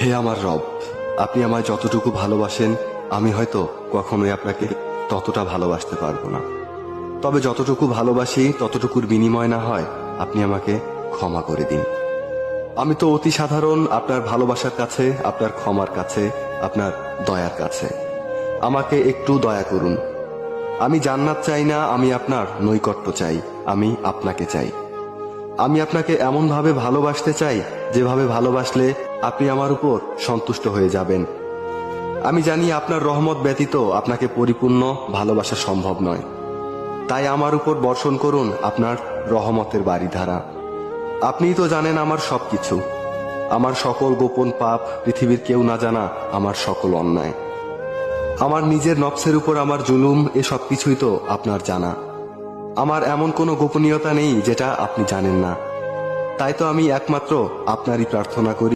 হে আমার রব, আপনি আমায় যতটুকু ভালোবাসেন আমি হয়তো কখনোই আপনাকে ততটা ভালোবাসতে পারবো না। তবে যতটুকু ভালোবাসি ততটুকুর বিনিময় না হয় আপনি আমাকে ক্ষমা করে দিন। আমি তো অতি সাধারণ আপনার ভালোবাসার কাছে, আপনার ক্ষমার কাছে, আপনার দয়ার কাছে। আমাকে একটু দয়া করুন। আমি জান্নাত চাই না, আমি আপনার নৈকট্য চাই, আমি আপনাকে চাই। আমি আপনাকে এমনভাবে ভালোবাসতে চাই যেভাবে ভালোবাসলে আপনি আমার উপর সন্তুষ্ট হয়ে যাবেন। আমি জানি আপনার রহমত ব্যতীত আপনাকে পরিপূর্ণ ভালোবাসা সম্ভব নয়। তাই আমার উপর বর্ষণ করুন আপনার রহমতের বারিধারা। আপনিই তো জানেন আমার সবকিছু, আমার সকল গোপন পাপ, পৃথিবীর কেউ না জানা আমার সকল অন্যায়, আমার নিজের নফসের উপর আমার জুলুম, এ সব কিছুই তো আপনার জানা। আমার এমন কোনো গোপনীয়তা নেই যেটা আপনি জানেন না। তাই তো আমি একমাত্র আপনারই প্রার্থনা করি।